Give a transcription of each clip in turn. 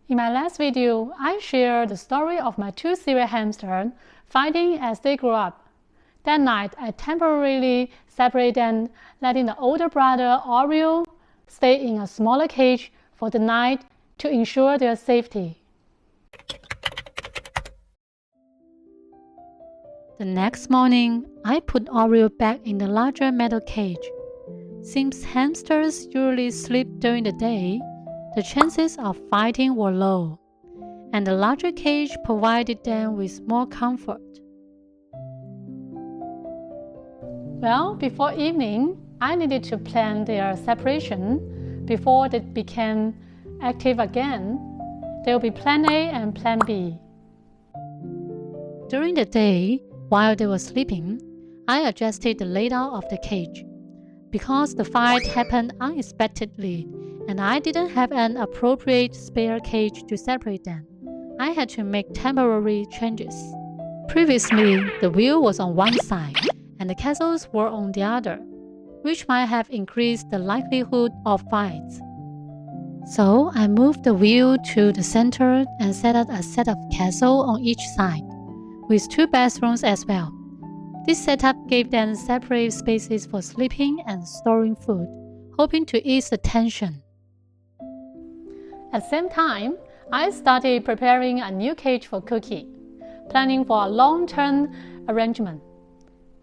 In my last video, I shared the story of my two serial hamsters fighting as they grew up. That night, I temporarily separated them, letting the older brother, Oreo, stay in a smaller cage for the night to ensure their safety. The next morning, I put Oreo back in the larger metal cage. Since hamsters usually sleep during the day, the chances of fighting were low, and the larger cage provided them with more comfort. Well, before evening, I needed to plan their separation before they became active again. There will be plan A and plan B. During the day, while they were sleeping, I adjusted the layout of the cage. Because the fight happened unexpectedly and I didn't have an appropriate spare cage to separate them, I had to make temporary changes. Previously, the wheel was on one side and the castles were on the other, which might have increased the likelihood of fights. So I moved the wheel to the center and set up a set of castles on each side, with two bathrooms as well. This setup gave them separate spaces for sleeping and storing food, hoping to ease the tension. At the same time, I started preparing a new cage for Cookie, planning for a long-term arrangement.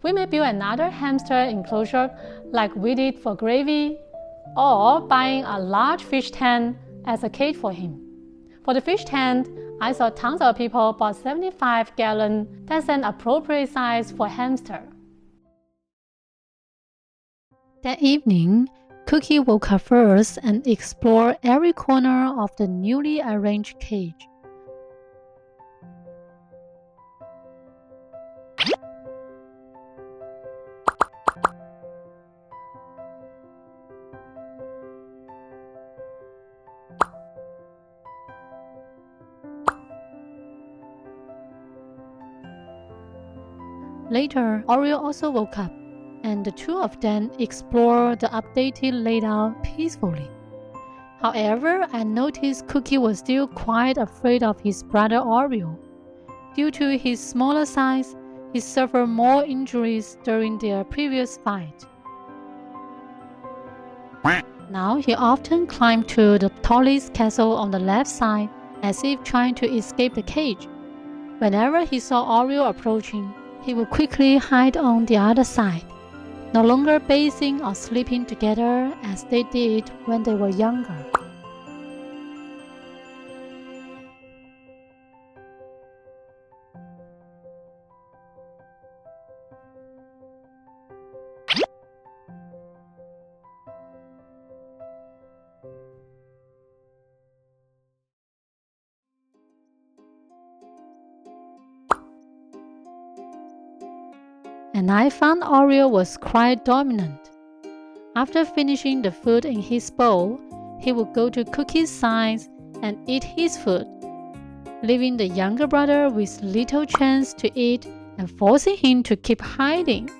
We may build another hamster enclosure like we did for Gravy, or buying a large fish tank as a cage for him. For the fish tank, I saw tons of people bought 75-gallon. That's an appropriate size for hamster. That evening, Cookie woke up first and explored every corner of the newly arranged cage. Later, Oreo also woke up, and the two of them explored the updated layout peacefully. However, I noticed Cookie was still quite afraid of his brother Oreo. Due to his smaller size, he suffered more injuries during their previous fight. Now he often climbed to the tallest castle on the left side, as if trying to escape the cage. Whenever he saw Oreo approaching, he would quickly hide on the other side, no longer bathing or sleeping together as they did when they were younger. And I found Oreo was quite dominant. After finishing the food in his bowl, he would go to Cookie's side and eat his food, leaving the younger brother with little chance to eat and forcing him to keep hiding.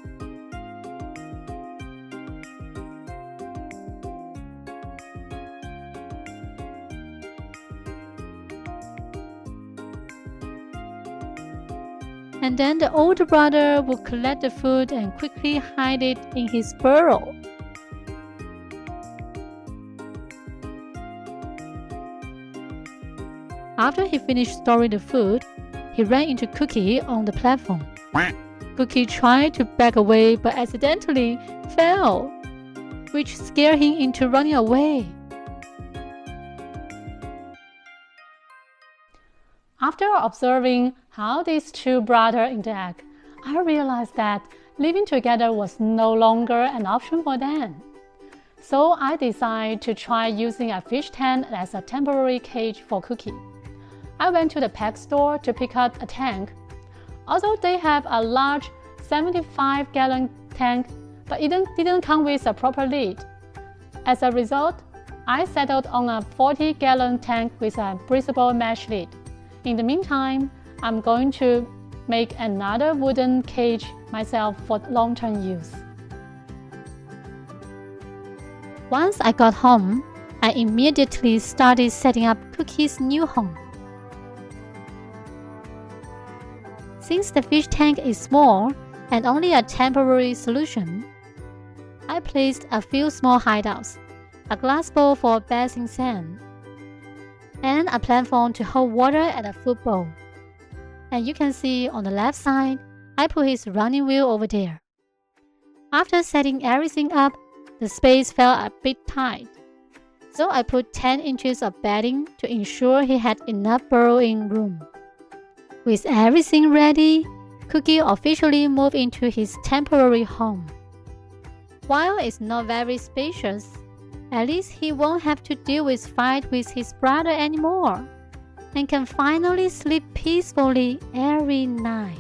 And then the older brother would collect the food and quickly hide it in his burrow. After he finished storing the food, he ran into Cookie on the platform. Cookie tried to back away but accidentally fell, which scared him into running away. After observing how these two brothers interact, I realized that living together was no longer an option for them. So I decided to try using a fish tank as a temporary cage for Cookie. I went to the pet store to pick up a tank. Although they have a large 75-gallon tank, but it didn't come with a proper lid. As a result, I settled on a 40-gallon tank with a breathable mesh lid. In the meantime, I'm going to make another wooden cage myself for long-term use. Once I got home, I immediately started setting up Cookie's new home. Since the fish tank is small and only a temporary solution, I placed a few small hideouts, a glass bowl for bathing sand, and a platform to hold water and a food bowl. And you can see on the left side, I put his running wheel over there. After setting everything up, the space felt a bit tight, so I put 10 inches of bedding to ensure he had enough burrowing room. With everything ready, Cookie officially moved into his temporary home. While it's not very spacious, at least he won't have to deal with fight with his brother anymore, and can finally sleep peacefully every night.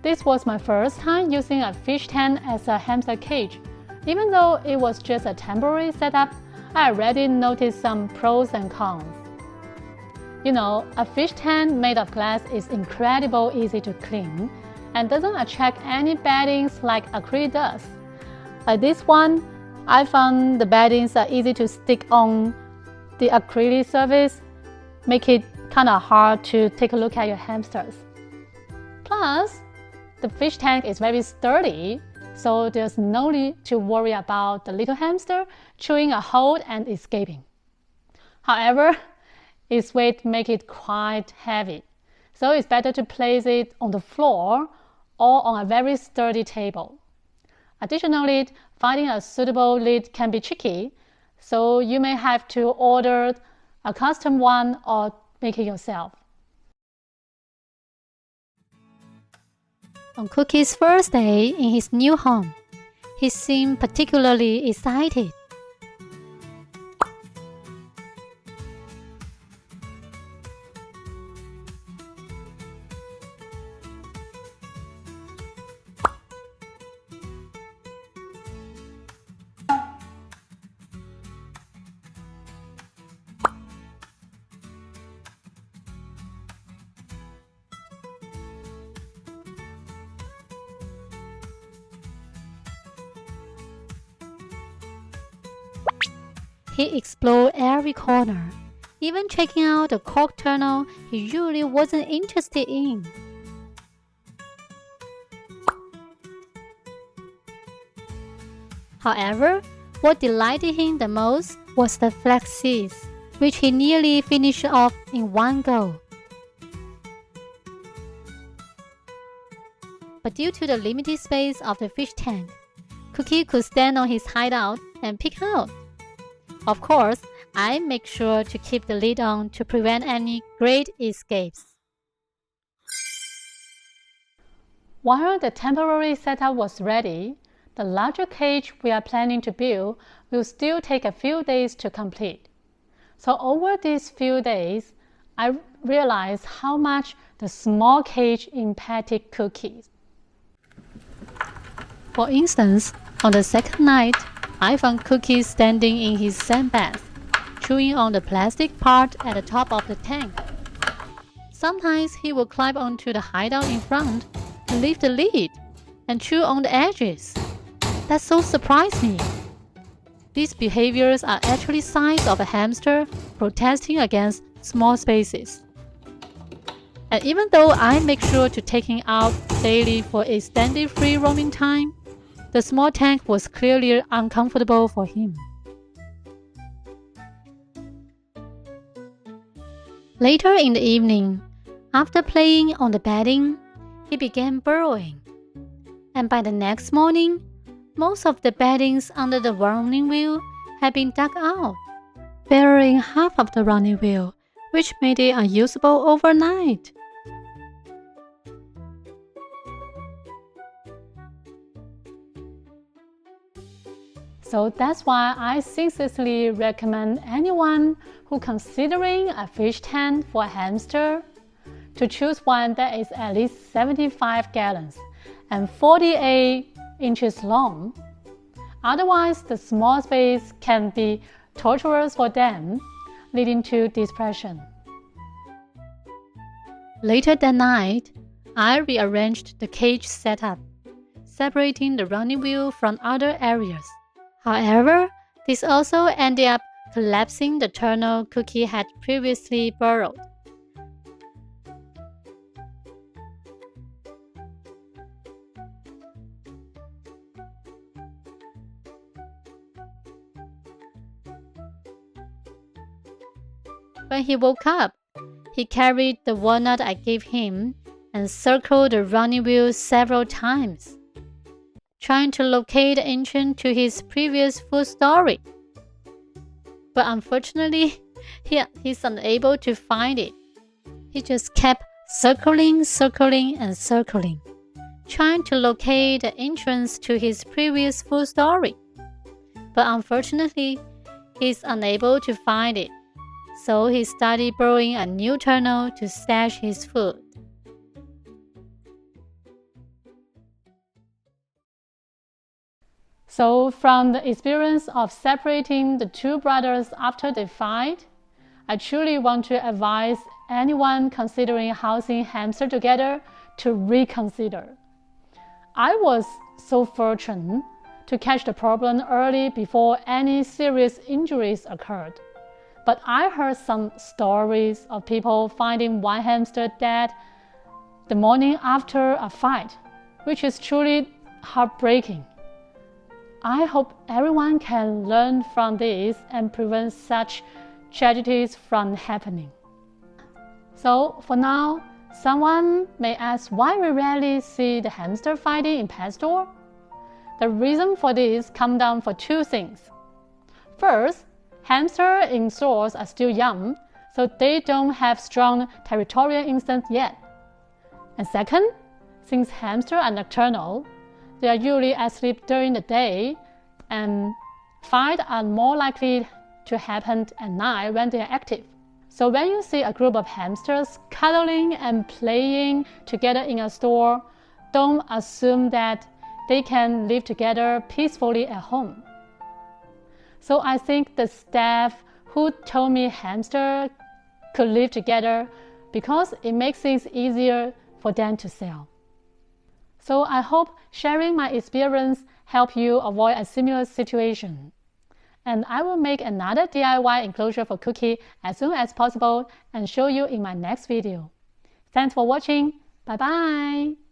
This was my first time using a fish tank as a hamster cage. Even though it was just a temporary setup, I already noticed some pros and cons. You know, a fish tank made of glass is incredibly easy to clean and doesn't attract any beddings like acrylic does. Like this one, I found the beddings are easy to stick on the acrylic surface, make it kind of hard to take a look at your hamsters. Plus, the fish tank is very sturdy, so there's no need to worry about the little hamster chewing a hole and escaping. However, its weight makes it quite heavy, so it's better to place it on the floor or on a very sturdy table. Additionally, finding a suitable lid can be tricky, so you may have to order a custom one or make it yourself. On Cookie's first day in his new home, he seemed particularly excited. He explored every corner, even checking out the cork tunnel he usually wasn't interested in. However, what delighted him the most was the flax seeds, which he nearly finished off in one go. But due to the limited space of the fish tank, Cookie could stand on his hideout and pick out. Of course, I make sure to keep the lid on to prevent any great escapes. While the temporary setup was ready, the larger cage we are planning to build will still take a few days to complete. So over these few days, I realized how much the small cage impacted Cookie. For instance, on the second night, I found Cookie standing in his sand bath, chewing on the plastic part at the top of the tank. Sometimes he would climb onto the hideout in front to lift the lid and chew on the edges. That so surprised me. These behaviors are actually signs of a hamster protesting against small spaces. And even though I make sure to take him out daily for extended free roaming time, the small tank was clearly uncomfortable for him. Later in the evening, after playing on the bedding, he began burrowing. And by the next morning, most of the beddings under the running wheel had been dug out, burying half of the running wheel, which made it unusable overnight. So that's why I sincerely recommend anyone who considering a fish tank for a hamster to choose one that is at least 75 gallons and 48 inches long. Otherwise, the small space can be torturous for them, leading to depression. Later that night, I rearranged the cage setup, separating the running wheel from other areas. However, This also ended up collapsing the tunnel Cookie had previously burrowed. When he woke up, he carried the walnut I gave him and circled the running wheel several times, trying to locate the entrance to his previous food story. But unfortunately, he's unable to find it. He just kept circling, trying to locate the entrance to his previous food story. But unfortunately, he's unable to find it. So he started burrowing a new tunnel to stash his food. So from the experience of separating the two brothers after they fight, I truly want to advise anyone considering housing hamsters together to reconsider. I was so fortunate to catch the problem early before any serious injuries occurred. But I heard some stories of people finding one hamster dead the morning after a fight, which is truly heartbreaking. I hope everyone can learn from this and prevent such tragedies from happening. So for now, someone may ask why we rarely see the hamster fighting in pet store. The reason for this comes down for two things. First, hamsters in stores are still young, so they don't have strong territorial instincts yet. And second, since hamsters are nocturnal, they are usually asleep during the day, and fights are more likely to happen at night when they are active. So when you see a group of hamsters cuddling and playing together in a store, don't assume that they can live together peacefully at home. So I think the staff who told me hamsters could live together because it makes things easier for them to sell. So I hope sharing my experience help you avoid a similar situation. And I will make another DIY enclosure for Cookie as soon as possible and show you in my next video. Thanks for watching. Bye bye!